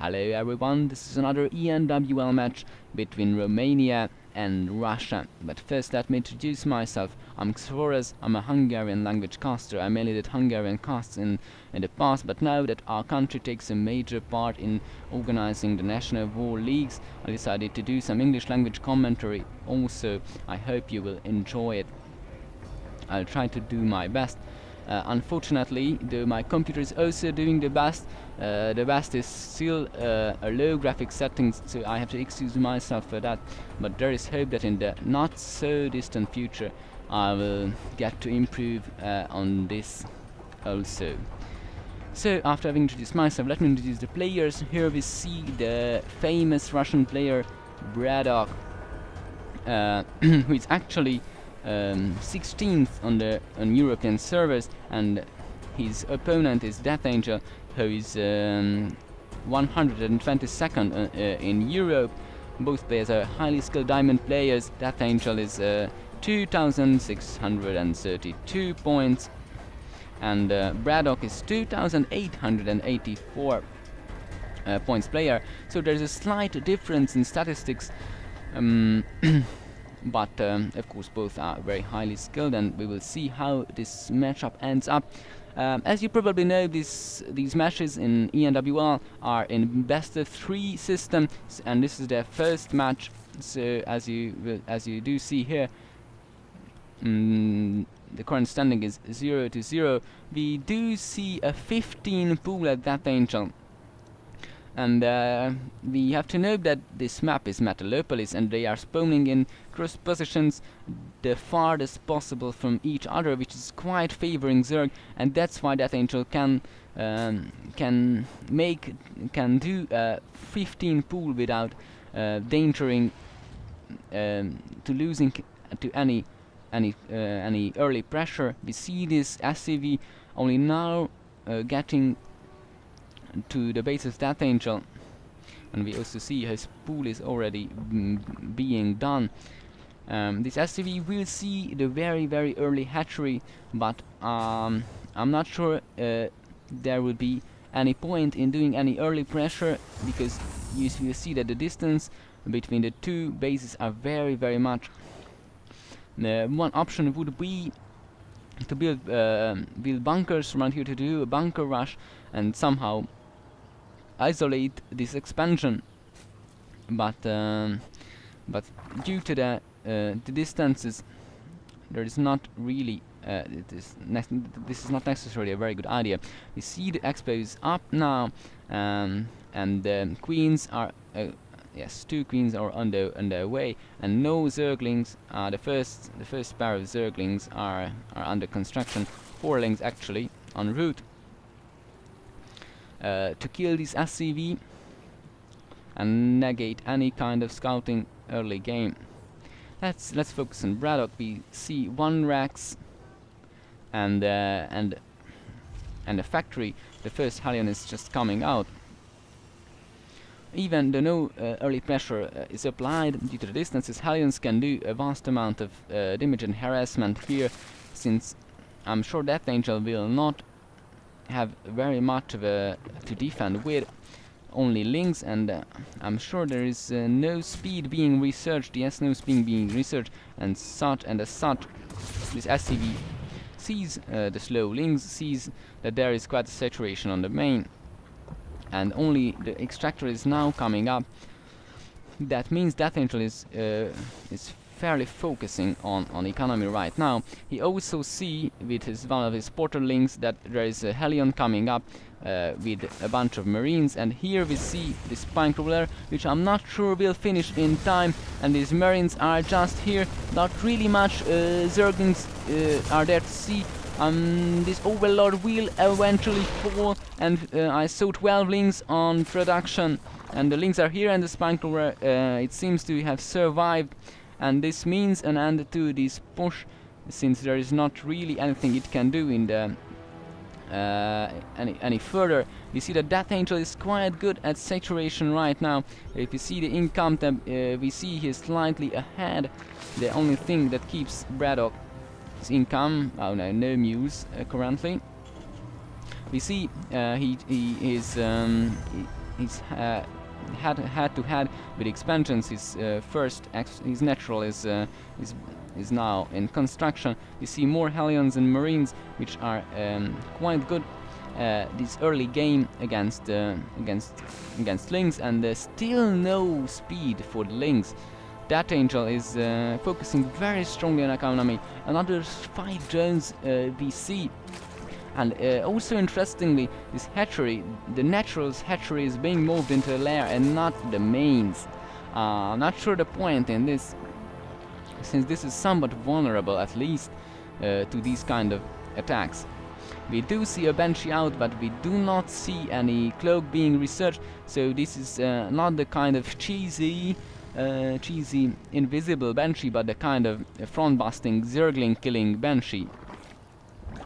Hello everyone, this is another ENWL match between Romania and Russia. But first let me introduce myself. I'm Xforez, I'm a Hungarian language caster. I mainly did Hungarian casts in the past, but now that our country takes a major part in organizing the national war leagues, I decided to do some English language commentary also. I hope you will enjoy it. I'll try to do my best. Unfortunately, though my computer is also doing the best is still a low graphics settings, so I have to excuse myself for that. But there is hope that in the not so distant future I will get to improve on this also. So after having introduced myself, let me introduce the players. Here we see the famous Russian player BratOK, who is actually 16th on European servers, and his opponent is DeathAngel, who is 122nd in Europe. Both players are highly skilled diamond players. DeathAngel is 2,632 points, and BratOK is 2,884 points player. So there's a slight difference in statistics. But of course both are very highly skilled, and we will see how this matchup ends up. As you probably know, these matches in ENWL are in best of 3 system, and this is their first match. So as you do see here, the current standing is 0-0. We do see a 15 pool at DeathAngel. And we have to note that this map is Metalopolis, and they are spawning in cross positions the farthest possible from each other, which is quite favoring Zerg, and that's why DeathAngel can do a 15 pool without endangering to losing to any early pressure. We see this SCV only now getting to the base of DeathAngel, and we also see his pool is already being done. This SCV will see the very early hatchery, but I'm not sure there will be any point in doing any early pressure, because you will see that the distance between the two bases are very much. One option would be to build bunkers around here, to do a bunker rush and somehow isolate this expansion, but due to the distances, there is not really this is not necessarily a very good idea. We see the expo is up now, and the queens are yes, 2 queens are on their way, and no zerglings. The first pair of zerglings are under construction. 4 lings actually en route to kill this SCV and negate any kind of scouting early game. Let's focus on BratOK. We see 1 Rex and a factory. The first Hellion is just coming out. Even though no early pressure is applied due to the distances, Hellions can do a vast amount of damage and harassment here, since I'm sure DeathAngel will not have very much of to defend with, only links, and I'm sure there is no speed being researched. Yes, no speed being researched, and as such, this SCV sees the slow links, sees that there is quite a saturation on the main, and only the extractor is now coming up. That means DeathAngel is fairly focusing on economy right now. He also see with one of his portal links that there is a Hellion coming up with a bunch of Marines, and here we see the spine crawler, which I'm not sure will finish in time, and these Marines are just here. Not really much Zerglings are there to see. This Overlord will eventually fall, and I saw 12 links on production, and the links are here, and the spine crawler it seems to have survived, and this means an end to this push, since there is not really anything it can do in the any further. We see that DeathAngel is quite good at saturation right now. If you see the income tab, we see he's slightly ahead. The only thing that keeps BratOK's income, oh no currently. We see he is he's had to head with expansions. His his natural is now in construction. You see more Hellions and Marines, which are quite good this early game against Lynx, and there's still no speed for the Lynx. DeathAngel is focusing very strongly on economy. Another 5 drones we see. And also interestingly, this hatchery, the Naturals hatchery, is being moved into the lair and not the mains. Not sure the point in this, since this is somewhat vulnerable, at least, to these kind of attacks. We do see a Banshee out, but we do not see any cloak being researched, so this is not the kind of cheesy invisible Banshee, but the kind of front-busting, Zergling killing Banshee.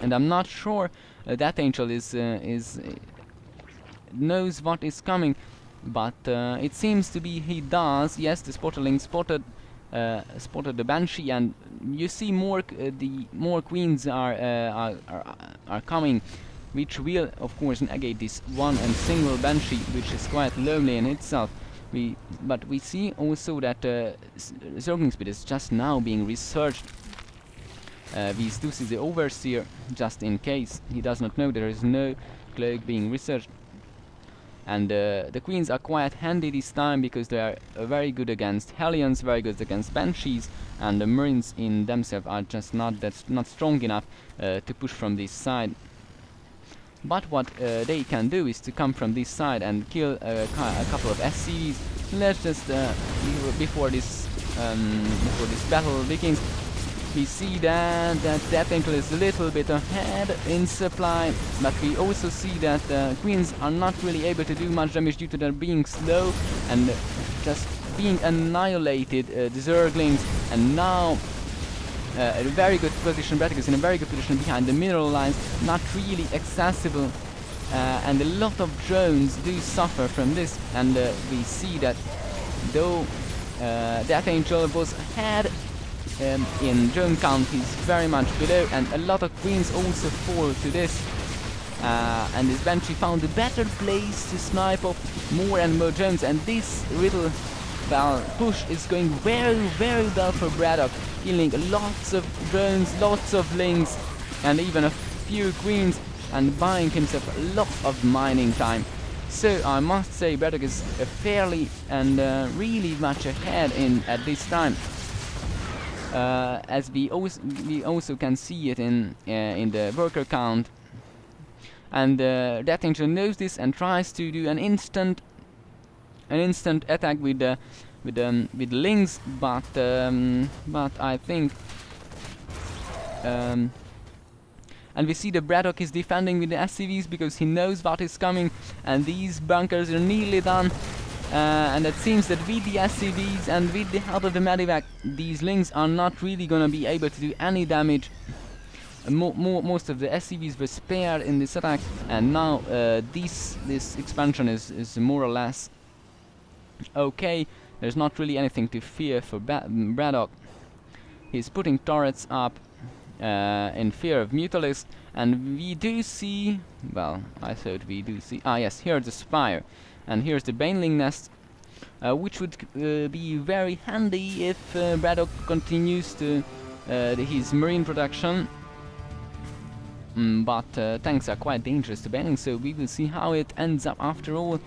And I'm not sure DeathAngel knows what is coming, but it seems to be he does. Yes, the Spotterling spotted the Banshee, and you see more more queens are coming, which will of course negate this one and single Banshee, which is quite lonely in itself. But we see also that Zergling speed is just now being researched. We do see the Overseer, just in case he does not know there is no cloak being researched. And the queens are quite handy this time, because they are very good against Hellions, very good against Banshees, and the Marines in themselves are just not strong enough to push from this side. But what they can do is to come from this side and kill a couple of SCVs. Let's just before this battle begins, we see that DeathAngel is a little bit ahead in supply, but we also see that queens are not really able to do much damage due to their being slow and just being annihilated, the Zerglings. And now a very good position, BratOK is in a very good position behind the mineral lines, not really accessible, and a lot of drones do suffer from this. And we see that though DeathAngel was ahead in drone count, he's very much below, and a lot of queens also fall to this. And this Banshee found a better place to snipe off more and more drones, and this little push is going very, very well for BratOK, killing lots of drones, lots of Lynx, and even a few queens, and buying himself a lot of mining time. So I must say BratOK is fairly and really much ahead at this time. As we also can see it in the worker count, and DeathAngel knows this and tries to do an instant attack with the Lynx, but I think and we see the BratOK is defending with the SCVs because he knows what is coming, and these bunkers are nearly done. And it seems that with the SCVs and with the help of the Medivac, these Lynx are not really gonna be able to do any damage. Most of the SCVs were spared in this attack, and now this expansion is more or less okay. There's not really anything to fear for BratOK. He's putting turrets up in fear of Mutalisks, and we do see, well, I thought we do see, yes, here's the Spire. And here's the Baneling Nest, which would be very handy if BratOK continues to his marine production. But tanks are quite dangerous to Baneling, so we will see how it ends up after all.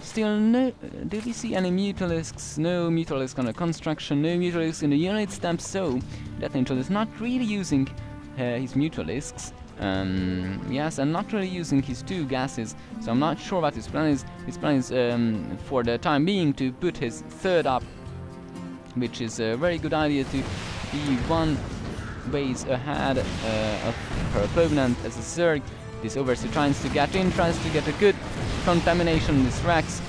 Still no. Do we see any Mutalisks? No Mutalisks under construction, no Mutalisks in the unit stamp, so DeathAngel is not really using his Mutalisks. Yes, and not really using his 2 gases, so I'm not sure what his plan is. His plan is for the time being to put his 3rd up, which is a very good idea, to be 1 base ahead of her opponent as a Zerg. This Overseer tries to get a good contamination. This Rex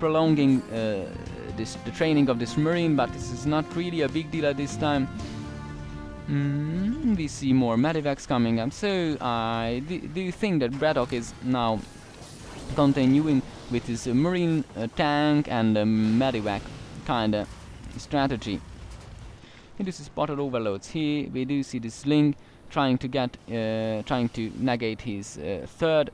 prolonging the training of this Marine, but this is not really a big deal at this time. We see more Medivacs coming up, so I do think that BratOK is now continuing with his Marine tank and Medivac kind of strategy. We do see spotted overloads here. We do see this Link trying to negate his third